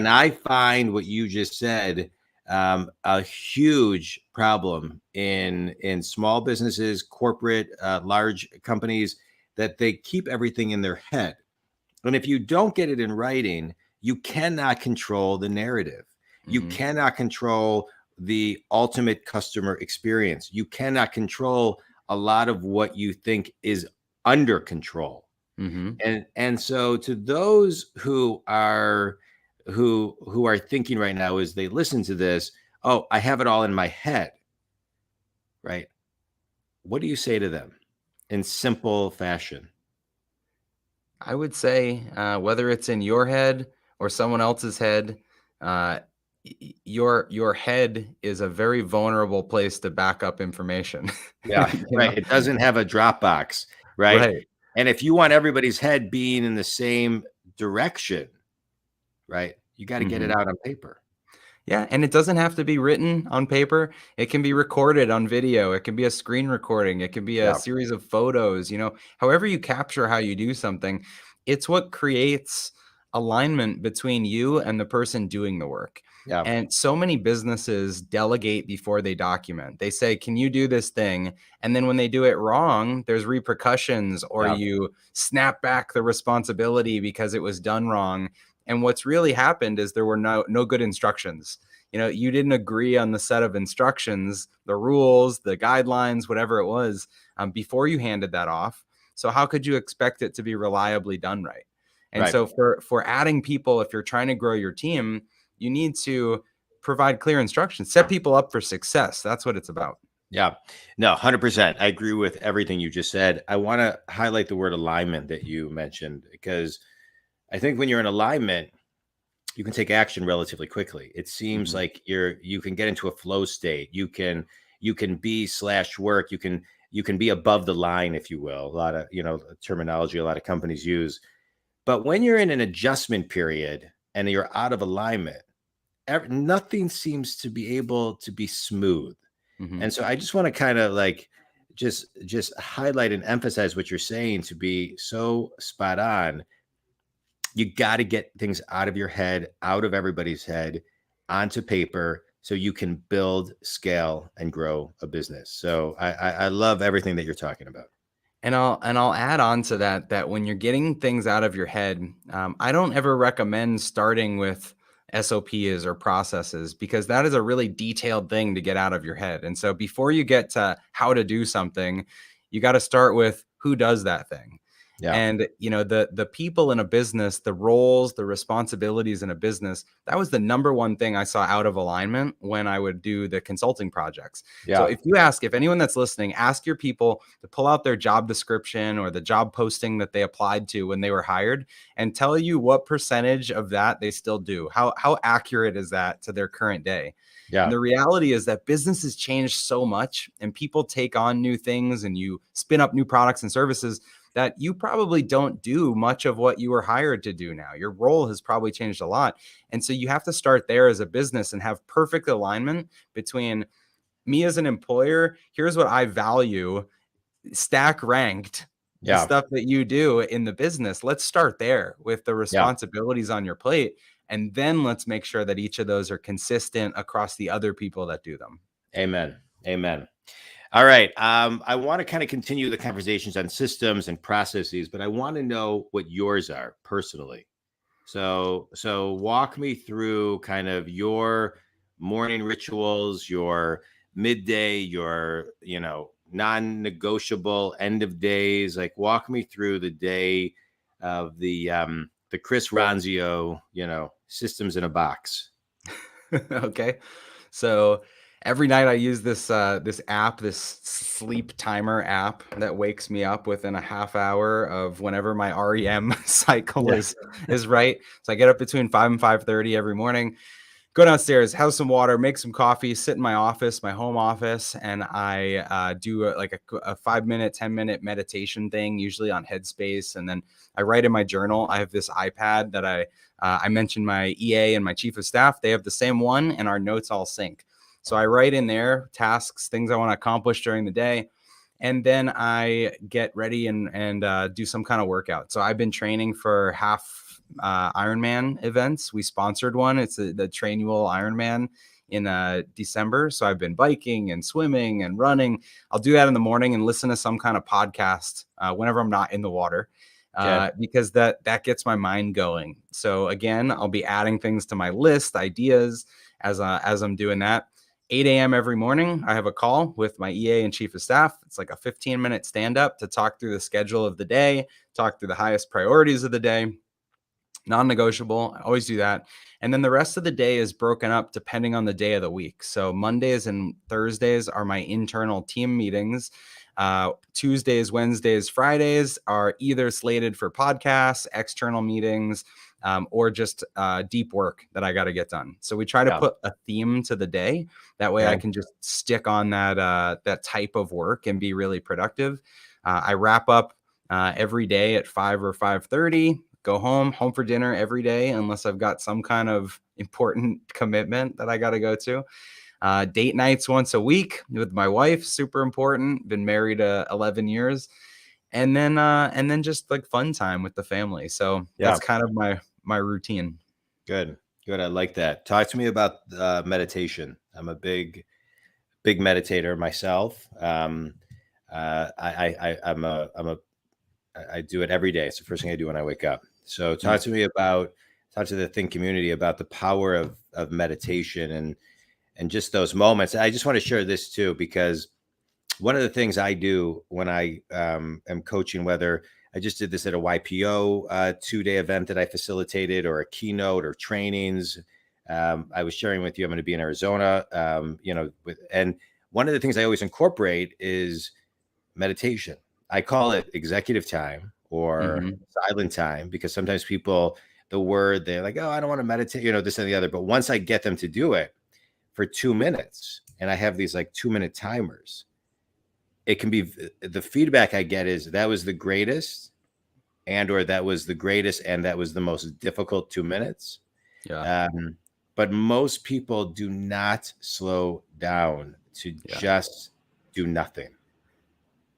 I find what you just said a huge problem in small businesses, corporate, large companies, that they keep everything in their head. And if you don't get it in writing, you cannot control the narrative. You Mm-hmm. cannot control the ultimate customer experience. You cannot control a lot of what you think is under control. Mm-hmm. And so to those who are thinking right now as they listen to this, oh, I have it all in my head, right? What do you say to them in simple fashion? I would say whether it's in your head or someone else's head, uh, your head is a very vulnerable place to back up information. Yeah, You right. know, It doesn't have a Dropbox, right? right? And if you want everybody's head being in the same direction, right, you got to get it Mm-hmm. out on paper. Yeah, and it doesn't have to be written on paper. It can be recorded on video. It can be a screen recording. It can be a Yeah, series of photos, however you capture how you do something. It's what creates alignment between you and the person doing the work. yeah, And so many businesses delegate before they document. They say, "Can you do this thing?" And then when they do it wrong, there's repercussions, or yeah, you snap back the responsibility because it was done wrong. And what's really happened is there were no good instructions. You didn't agree on the set of instructions, the rules, the guidelines, whatever it was, before you handed that off. So how could you expect it to be reliably done right? And right. so for adding people, if you're trying to grow your team, you need to provide clear instructions, set people up for success. That's what it's about. Yeah, no, 100%. I agree with everything you just said. I want to highlight the word alignment that you mentioned, because I think when you're in alignment, you can take action relatively quickly. It seems Mhm. like you can get into a flow state. You can be slash work. You can be above the line, if you will. A lot of, terminology a lot of companies use. But when you're in an adjustment period and you're out of alignment, nothing seems to be able to be smooth. Mhm. And so I just want to kind of like just highlight and emphasize what you're saying to be so spot on. You got to get things out of your head, out of everybody's head, onto paper, so you can build, scale, and grow a business. So I love everything that you're talking about. And I'll add on to that when you're getting things out of your head, I don't ever recommend starting with SOPs or processes, because that is a really detailed thing to get out of your head. And so before you get to how to do something, you got to start with who does that thing. Yeah, And the people in a business, the roles, the responsibilities in a business, that was the number one thing I saw out of alignment when I would do the consulting projects. So yeah, if anyone that's listening, ask your people to pull out their job description or the job posting that they applied to when they were hired, and tell you what percentage of that they still do. How accurate is that to their current day? And yeah, the reality is that business has changed so much, and people take on new things, and you spin up new products and services that you probably don't do much of what you were hired to do now. Your role has probably changed a lot. And so you have to start there as a business and have perfect alignment between me as an employer. Here's what I value, stack ranked the yeah, stuff that you do in the business. Let's start there with the yeah. responsibilities on your plate. And then let's make sure that each of those are consistent across the other people that do them. Amen. Amen. All right. I want to kind of continue the conversations on systems and processes, but I want to know what yours are personally. So walk me through kind of your morning rituals, your midday, your, non-negotiable end of days. Like, walk me through the day of the Chris Ronzio, systems in a box. Okay. So Every night I use this app, this sleep timer app that wakes me up within a half hour of whenever my REM cycle Yeah. is right. So I get up between 5 and 5:30 every morning, go downstairs, have some water, make some coffee, sit in my office, my home office, and I do a 5 minute, 10 minute meditation thing, usually on Headspace, and then I write in my journal. I have this iPad that I mentioned my EA and my chief of staff. They have the same one, and our notes all sync. So I write in there tasks, things I want to accomplish during the day, and then I get ready and do some kind of workout. So I've been training for half Ironman events. We sponsored one. It's the Trainual Ironman in December. So I've been biking and swimming and running. I'll do that in the morning and listen to some kind of podcast whenever I'm not in the water. Okay. Because that gets my mind going. So again, I'll be adding things to my list, ideas as I'm doing that. 8 a.m. every morning, I have a call with my EA and chief of staff. It's like a 15-minute stand-up to talk through the schedule of the day, talk through the highest priorities of the day, non-negotiable. I always do that. And then the rest of the day is broken up depending on the day of the week. So Mondays and Thursdays are my internal team meetings. Tuesdays, Wednesdays, Fridays are either slated for podcasts, external meetings, or just deep work that I got to get done. So we try to Yeah. put a theme to the day. That way I Okay. can just stick on that type of work and be really productive. I wrap up every day at 5 or 5:30. Go home for dinner every day, unless I've got some kind of important commitment that I got to go to. Date nights once a week with my wife, super important. Been married 11 years, and then just like fun time with the family. So Yeah. that's kind of my routine. Good. Good. I like that. Talk to me about meditation. I'm a big meditator myself. I do it every day. It's the first thing I do when I wake up. So Mm. talk to the Think community about the power of meditation and just those moments. I just want to share this too, because one of the things I do when I am coaching, whether I just did this at a YPO 2-day event that I facilitated, or a keynote, or trainings. I was sharing with you, I'm going to be in Arizona, and one of the things I always incorporate is meditation. I call it executive time or Hmm. silent time, because sometimes people, they're like, oh, I don't want to meditate, this and the other. But once I get them to do it for 2 minutes, and I have these like 2-minute timers, it can be, the feedback I get is that was the greatest, or that was the greatest, and that was the most difficult 2 minutes. Yeah. Um, but most people do not slow down to Yeah. just do nothing.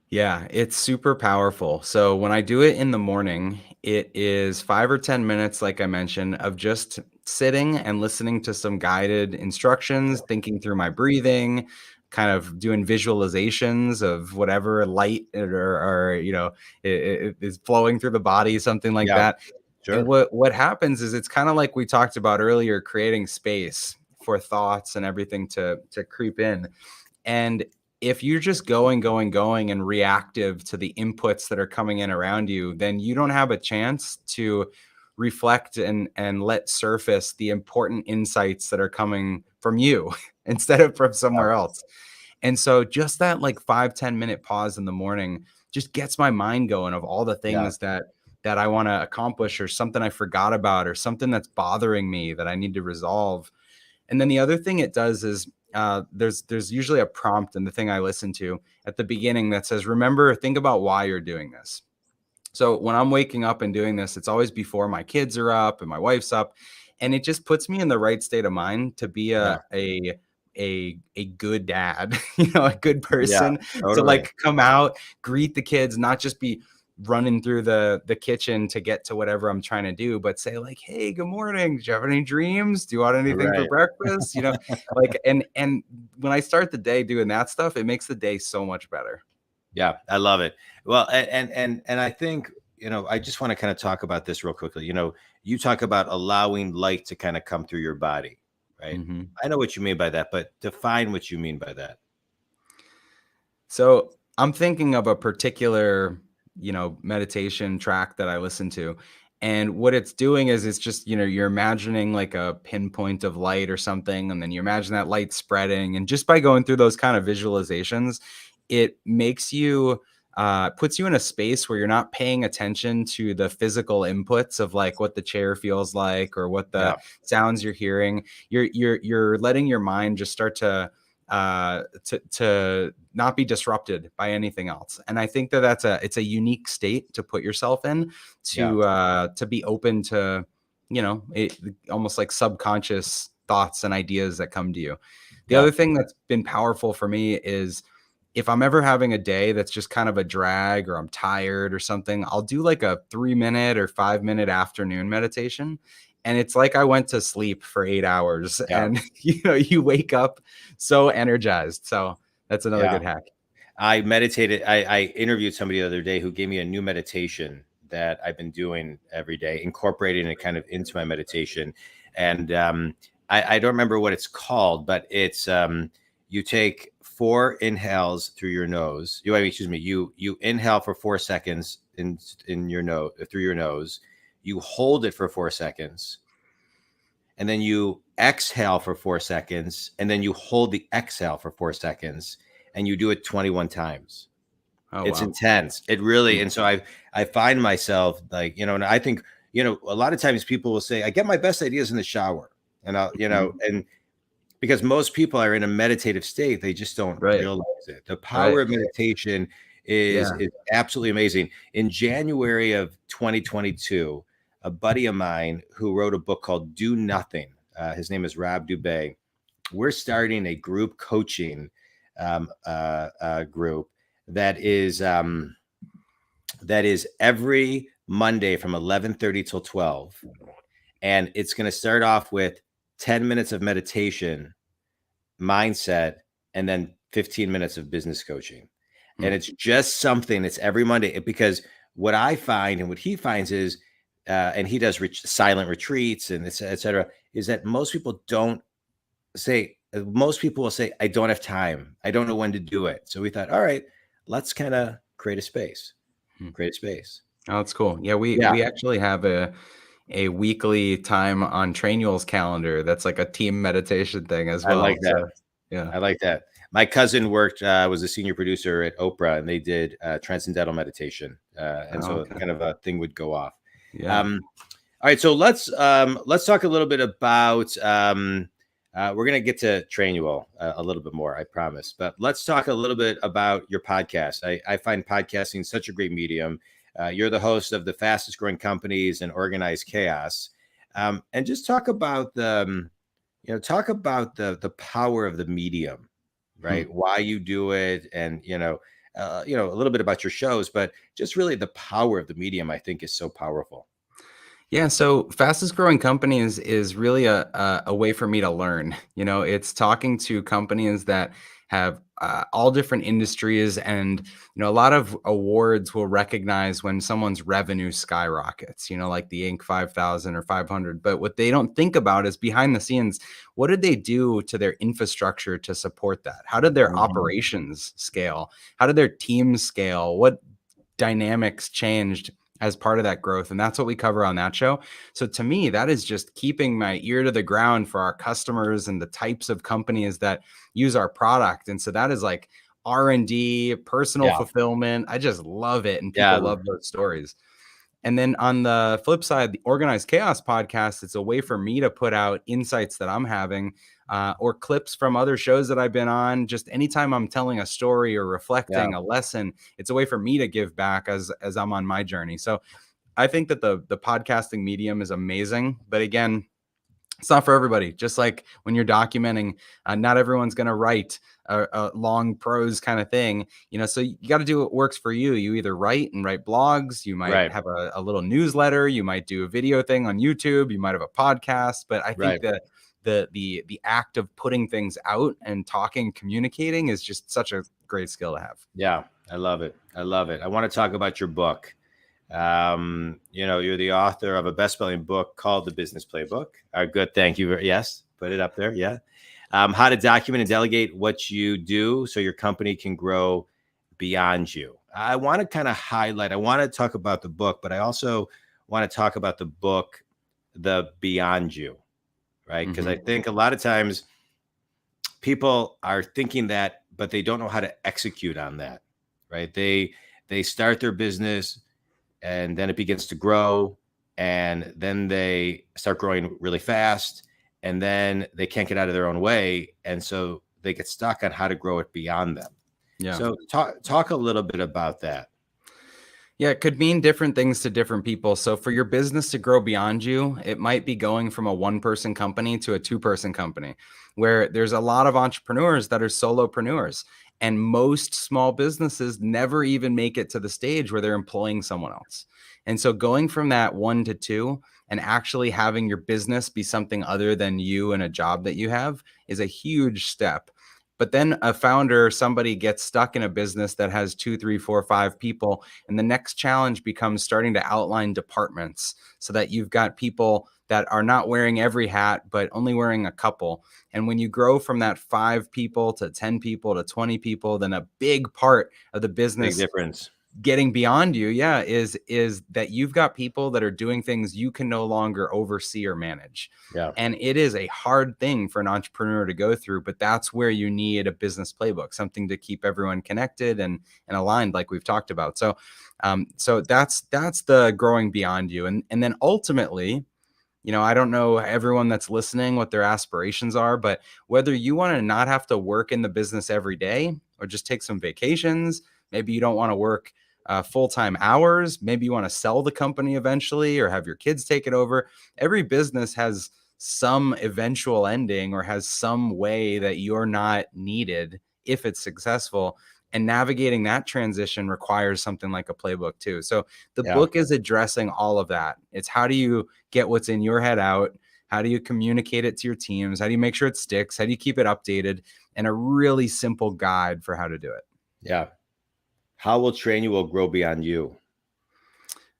Yeah, it's super powerful. So when I do it in the morning, it is 5 or 10 minutes, like I mentioned, of just sitting and listening to some guided instructions, thinking through my breathing, kind of doing visualizations of whatever light is flowing through the body, something like Yeah, that. And sure. what happens is it's kind of like we talked about earlier, creating space for thoughts and everything to creep in. And if you're just going and reactive to the inputs that are coming in around you, then you don't have a chance to reflect and let surface the important insights that are coming from you instead of from Yeah, somewhere else. And so just that like 5-10 minute pause in the morning just gets my mind going of all the yeah, things that I want to accomplish, or something I forgot about, or something that's bothering me that I need to resolve. And then the other thing it does is there's usually a prompt in the thing I listen to at the beginning that says, remember, think about why you're doing this. So when I'm waking up and doing this, it's always before my kids are up and my wife's up, and it just puts me in the right state of mind to be yeah, a good dad, a good yeah, person, to totally. like come out, greet the kids, not just be running through the kitchen to get to whatever I'm trying to do, but say like, "Hey, good morning. Did you have any dreams? Do you want anything for Right. breakfast?" Like, and when I start the day doing that stuff, it makes the day so much better. Yeah, I love it. Well, and I think, I just want to kind of talk about this real quickly. You talk about allowing light to kind of come through your body, right? Mhm. I know what you mean by that, but define what you mean by that. So I'm thinking of a particular, meditation track that I listen to. And what it's doing is it's just, you're imagining like a pinpoint of light or something, and then you imagine that light spreading. And just by going through those kind of visualizations, it makes you puts you in a space where you're not paying attention to the physical inputs of like what the chair feels like or what the Yeah. sounds you're hearing. You're letting your mind just start to not be disrupted by anything else. And I think that it's a unique state to put yourself in, Yeah. to be open to, almost like subconscious thoughts and ideas that come to you. The Yeah. other thing that's been powerful for me is if I'm ever having a day that's just kind of a drag or I'm tired or something, I'll do like a 3-minute or 5-minute afternoon meditation. And it's like I went to sleep for 8 hours, Yeah. and you wake up so energized. So that's another Yeah. good hack. I meditated. I interviewed somebody the other day who gave me a new meditation that I've been doing every day, incorporating it kind of into my meditation. And I don't remember what it's called, but it's you take 4 inhales through your nose. You inhale for 4 seconds in your nose, through your nose. You hold it for 4 seconds, and then you exhale for 4 seconds, and then you hold the exhale for 4 seconds, and you do it 21 times. Oh, It's wow. intense. It really, and so I find myself like, and I think, a lot of times people will say, I get my best ideas in the shower. And and because most people are in a meditative state, they just don't Right. realize it. The Right. power of meditation is absolutely amazing. In January of 2022, a buddy of mine who wrote a book called Do Nothing, his name is Rob Dubay. We're starting a group coaching group that is every Monday from 11:30 till 12, and it's going to start off with 10 minutes of meditation, mindset, and then 15 minutes of business coaching. And it's just something. It's every Monday, because what I find and what he finds is, and he does silent retreats and et cetera, is that most people will say, I don't have time. I don't know when to do it. So we thought, all right, let's kind of create a space. Oh, that's cool. Yeah, Yeah. we actually have a weekly time on Trainual's calendar that's like a team meditation thing as I like well. that. So yeah. I like that. My cousin was a senior producer at Oprah, and they did transcendental meditation. And Oh, so okay. kind of a thing would go off. Yeah. All right. So let's talk a little bit about, we're going to get to Trainual a little bit more, I promise. But let's talk a little bit about your podcast. I find podcasting such a great medium. You're the host of the Fastest Growing Companies and Organized Chaos. And just talk about the power of the medium, right? Why you do it, and a little bit about your shows, but just really the power of the medium, I think, is so powerful. Yeah, so fastest growing companies is really a way for me to learn. It's talking to companies that have all different industries, and a lot of awards will recognize when someone's revenue skyrockets. Like the Inc. 5,000 or 500. But what they don't think about is behind the scenes, what did they do to their infrastructure to support that? How did their operations scale? How did their teams scale? What dynamics changed as part of that growth? And that's what we cover on that show. So to me, that is just keeping my ear to the ground for our customers and the types of companies that use our product. And so that is like R&D, personal Yeah. fulfillment. I just love it. And Yeah. people love those stories. And then on the flip side, the Organized Chaos podcast, it's a way for me to put out insights that I'm having, or clips from other shows that I've been on. Just anytime I'm telling a story or reflecting a lesson, it's a way for me to give back as I'm on my journey. So I think that the podcasting medium is amazing. But again, it's not for everybody. Just like when you're documenting, not everyone's going to write a long prose kind of thing, so you got to do what works for you. You either write blogs, you might Right. have a little newsletter, you might do a video thing on YouTube, you might have a podcast. But I think that the act of putting things out and talking, communicating is just such a great skill to have. Yeah. I love it. I want to talk about your book. You're the author of a best-selling book called The Business Playbook. Good. Thank you. Yes. Put it up there. Yeah. How to document and delegate what you do so your company can grow beyond you. I want to kind of highlight, I want to talk about the book, but I also want to talk about the book, The Beyond You, right? Because I Mhm. think a lot of times people are thinking that, but they don't know how to execute on that, right? They start their business and then it begins to grow, and then they start growing really fast, and then they can't get out of their own way, and so they get stuck on how to grow it beyond them. Yeah. So talk a little bit about that. Yeah, it could mean different things to different people. So for your business to grow beyond you, it might be going from a one-person company to a two-person company, where there's a lot of entrepreneurs that are solopreneurs. And most small businesses never even make it to the stage where they're employing someone else. And so going from that one to two and actually having your business be something other than you and a job that you have is a huge step. But then a founder, somebody gets stuck in a business that has two, three, four, five people, and the next challenge becomes starting to outline departments so that you've got people that are not wearing every hat, but only wearing a couple. And when you grow from that 5 people to 10 people to 20 people, then a big part of the Big business difference. getting beyond you, yeah, is that you've got people that are doing things you can no longer oversee or manage. Yeah. And it is a hard thing for an entrepreneur to go through, but that's where you need a business playbook, something to keep everyone connected and aligned, like we've talked about. So that's the growing beyond you, and then ultimately, I don't know everyone that's listening what their aspirations are, but whether you want to not have to work in the business every day or just take some vacations, maybe you don't want to work full-time hours, maybe you want to sell the company eventually or have your kids take it over. Every business has some eventual ending or has some way that you're not needed if it's successful. And navigating that transition requires something like a playbook too. So the Yeah. book is addressing all of that. It's how do you get what's in your head out? How do you communicate it to your teams? How do you make sure it sticks? How do you keep it updated? And a really simple guide for how to do it. Yeah. How will Trainual grow beyond you?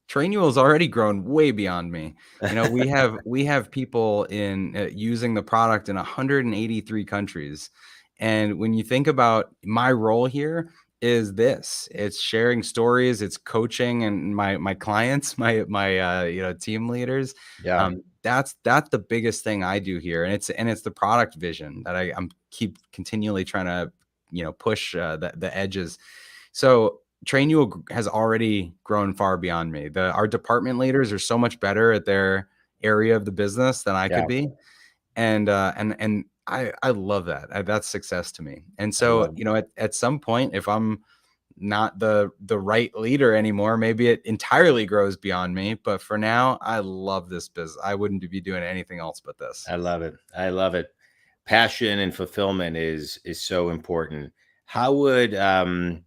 Trainual has already grown way beyond me. We have people in using the product in 183 countries, and when you think about my role here, is this: it's sharing stories, it's coaching, and my clients, my team leaders. Yeah. That's the biggest thing I do here, and it's the product vision that I'm keep continually trying to push the edges. So Trainual has already grown far beyond me. Our department leaders are so much better at their area of the business than I could Yeah. be, and I love that. That's success to me. And I so love at some point, if I'm not the right leader anymore, maybe it entirely grows beyond me. But for now, I love this business. I wouldn't be doing anything else but this. I love it. I love it. Passion and fulfillment is so important. How would um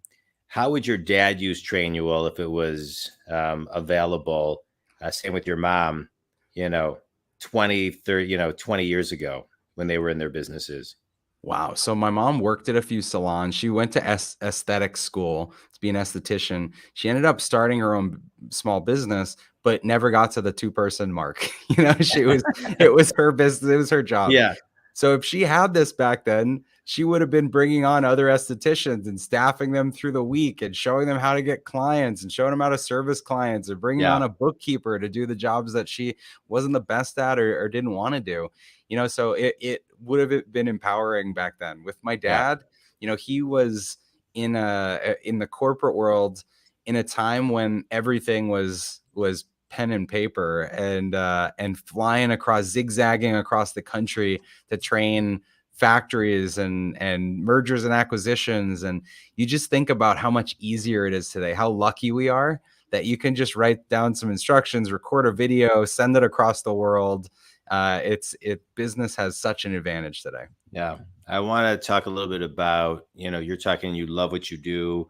how would your dad use Trainual if it was available? Same with your mom, you know, 20, 30, 20 years ago when they were in their businesses. Wow. So my mom worked at a few salons. She went to aesthetic school to be an esthetician. She ended up starting her own small business, but never got to the two-person mark. It was her business, it was her job. Yeah. So if she had this back then, she would have been bringing on other estheticians and staffing them through the week and showing them how to get clients and showing them how to service clients and bringing Yeah. on a bookkeeper to do the jobs that she wasn't the best at or didn't want to do. So it would have been empowering back then. With my Yeah. dad, he was in the corporate world in a time when everything was pen and paper and flying across, zigzagging across the country to train factories and mergers and acquisitions. And you just think about how much easier it is today, how lucky we are that you can just write down some instructions, record a video, send it across the world. Business has such an advantage today. Yeah. I want to talk a little bit about, you're talking, you love what you do.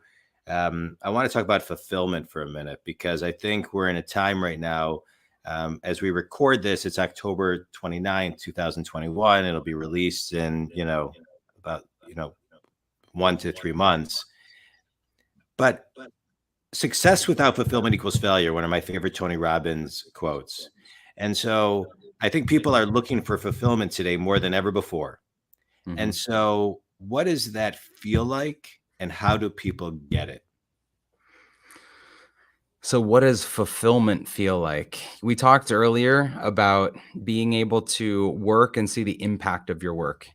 I want to talk about fulfillment for a minute because I think we're in a time right now. As we record this, it's October 29th, 2021. It'll be released in, about, 1 to 3 months. But success without fulfillment equals failure, one of my favorite Tony Robbins quotes. And so I think people are looking for fulfillment today more than ever before. Mm-hmm. And so, what does that feel like, and how do people get it? So, what does fulfillment feel like? We talked earlier about being able to work and see the impact of your work,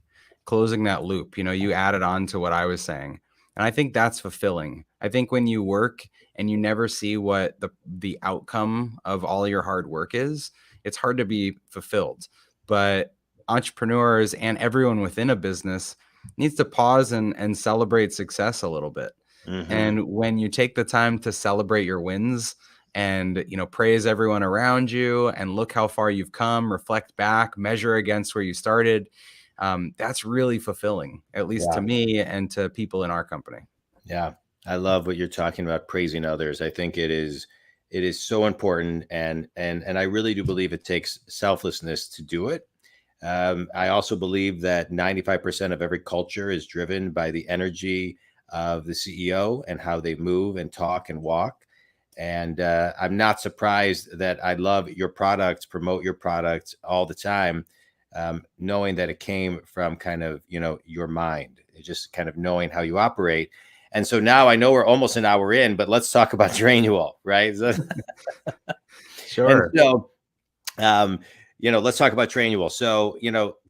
closing that loop. You added on to what I was saying. And I think that's fulfilling. I think when you work and you never see what the outcome of all your hard work is, it's hard to be fulfilled. But entrepreneurs and everyone within a business needs to pause and celebrate success a little bit. Hmm. And when you take the time to celebrate your wins and, praise everyone around you and look how far you've come, reflect back, measure against where you started, that's really fulfilling, at least to Yeah. me and to people in our company. Yeah. I love what you're talking about, praising others. I think it is so important, and I really do believe it takes selflessness to do it. I also believe that 95% of every culture is driven by the energy of the CEO and how they move and talk and walk. And I'm not surprised that I love your products, promote your products all the time, knowing that it came from kind of, your mind, just kind of knowing how you operate. And so now I know we're almost an hour in, but let's talk about Trainual, right? And Sure. so, um, let's talk about Trainual. So,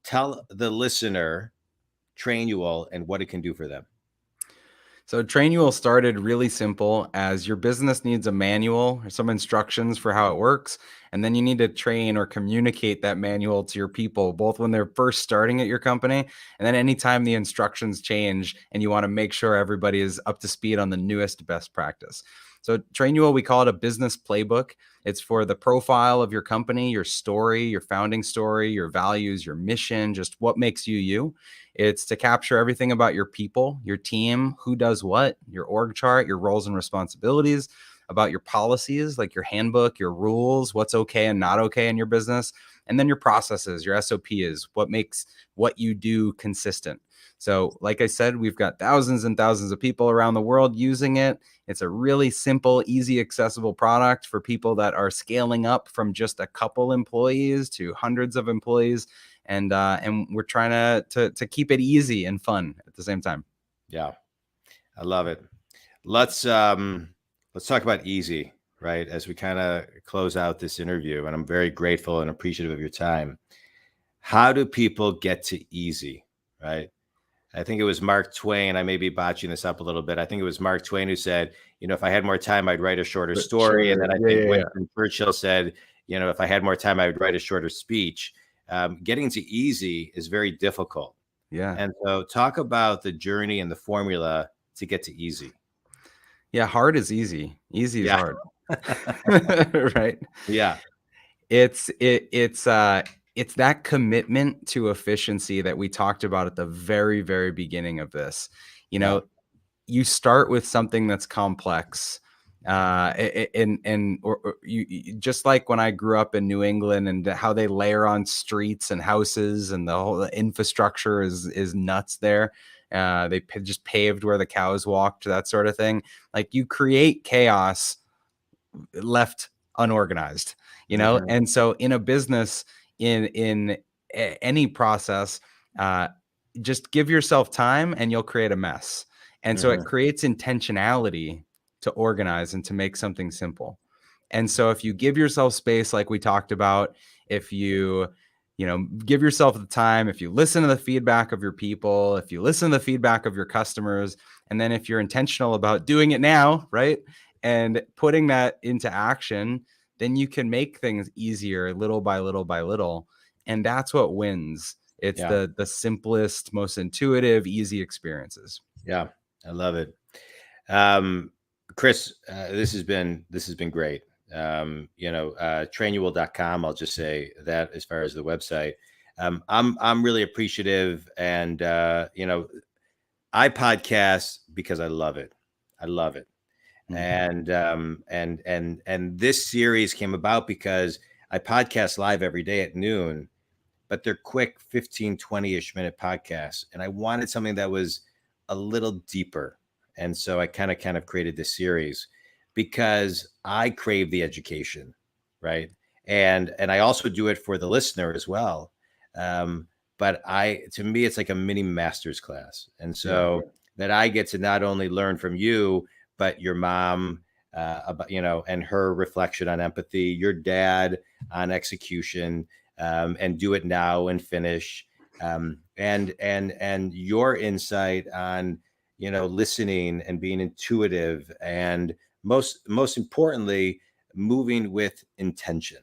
tell the listener Trainual and what it can do for them. So Trainual started really simple as your business needs a manual or some instructions for how it works. And then you need to train or communicate that manual to your people, both when they're first starting at your company and then anytime the instructions change and you want to make sure everybody is up to speed on the newest best practice. So Trainual, we call it a business playbook. It's for the profile of your company, your story, your founding story, your values, your mission, just what makes you you. It's to capture everything about your people, your team, who does what, your org chart, your roles and responsibilities, about your policies, like your handbook, your rules, what's okay and not okay in your business, and then your processes, your SOPs, what makes what you do consistent. So, like I said, we've got thousands and thousands of people around the world using it. It's a really simple, easy, accessible product for people that are scaling up from just a couple employees to hundreds of employees, and we're trying to keep it easy and fun at the same time. Yeah, I love it. Let's talk about easy, right? As we kind of close out this interview, and I'm very grateful and appreciative of your time. How do people get to easy, right? I think it was Mark Twain. I may be botching this up a little bit. I think it was Mark Twain who said, if I had more time, I'd write a shorter But story. And sure, then I yeah, think yeah, yeah, Winston Churchill said, if I had more time, I would write a shorter speech. Getting to easy is very difficult. yeah, And so talk about the journey and the formula to get to easy. yeah. Hard is easy. Easy is Yeah. hard, right? Yeah. It's that commitment to efficiency that we talked about at the very, very beginning of this. You Yeah. know, you start with something that's complex, or just like when I grew up in New England and how they layer on streets and houses and the whole infrastructure is nuts there. They just paved where the cows walked, that sort of thing. Like you create chaos left unorganized, Hmm. and so in a business, in any process, uh, just give yourself time and you'll create a mess. And so it Hmm. creates intentionality to organize and to make something simple. And so if you give yourself space, like we talked about, if you give yourself the time, if you listen to the feedback of your people, if you listen to the feedback of your customers, and then if you're intentional about doing it now, right, and putting that into action, then you can make things easier little by little by little. And that's what wins. It's Yeah. the simplest, most intuitive, easy experiences. Yeah. I love it. Um, Chris, this has been great. Trainual.com. I'll just say that as far as the website. I'm really appreciative, and I podcast because I love it. I love it. Mhm. And this series came about because I podcast live every day at noon, but they're quick 15, 20-ish minute podcasts, and I wanted something that was a little deeper. And so I kind of created this series because I crave the education, right? And I also do it for the listener as well. um, but to me it's like a mini master's class, and Yeah. so that I get to not only learn from you but your mom, about, and her reflection on empathy, your dad on execution, and do it now and finish, and your insight on, listening and being intuitive, and most importantly, moving with intention.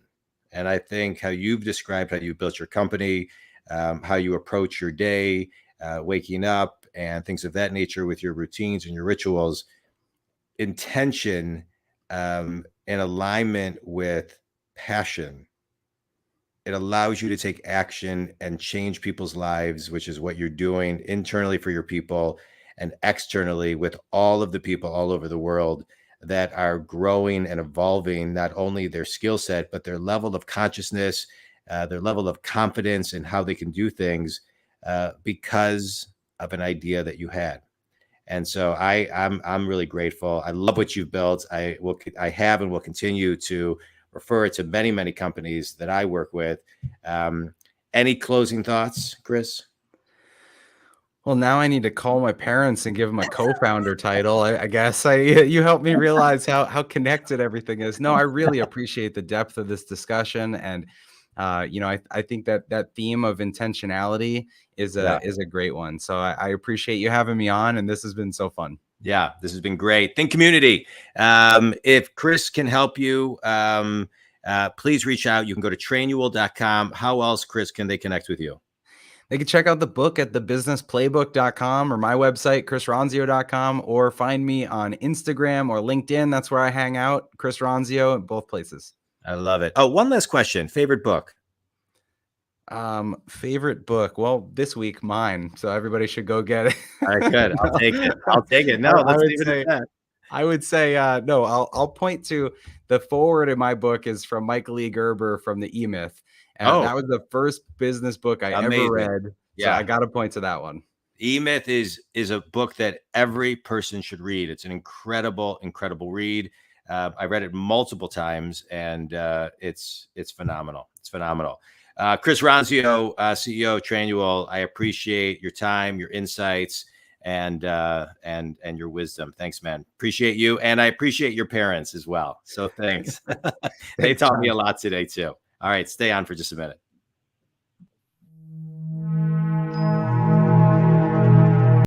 And I think how you've described how you built your company, how you approach your day, waking up, and things of that nature with your routines and your rituals, intention, in alignment with passion, it allows you to take action and change people's lives, which is what you're doing internally for your people and externally with all of the people all over the world that are growing and evolving, not only their skill set, but their level of consciousness, their level of confidence in how they can do things, because of an idea that you had. And so I'm really grateful. I love what you've built. I have and will continue to refer it to many companies that I work with. Any closing thoughts, Chris? Well, now I need to call my parents and give them a co-founder title. I guess you helped me realize how connected everything is. No, I really appreciate the depth of this discussion, and I think that theme of intentionality is Yeah. a great one. So I appreciate you having me on, and this has been so fun. Yeah, this has been great. Think community. If Chris can help you, please reach out. You can go to trainual.com. How else, Chris, can they connect with you? They can check out the book at thebusinessplaybook.com or my website, chrisronzio.com, or find me on Instagram or LinkedIn. That's where I hang out, Chris Ronzio, at both places. I love it. Oh, one last question. Favorite book? Favorite book? Well, this week, mine. So everybody should go get it. All right, good. I'll take it. I'll take it. No, let's leave it at that. I would say no. I'll point to the forward in my book is from Michael E. Gerber from the E-Myth. And that was the first business book I ever read. So I got to point to that one. E-Myth is a book that every person should read. It's an incredible read. I read it multiple times, and it's phenomenal. It's phenomenal. Chris Ronzio, CEO of Trainual, I appreciate your time, your insights, and your wisdom. Thanks, man. Appreciate you, and I appreciate your parents as well. So thanks. They taught me a lot today too. All right, stay on for just a minute.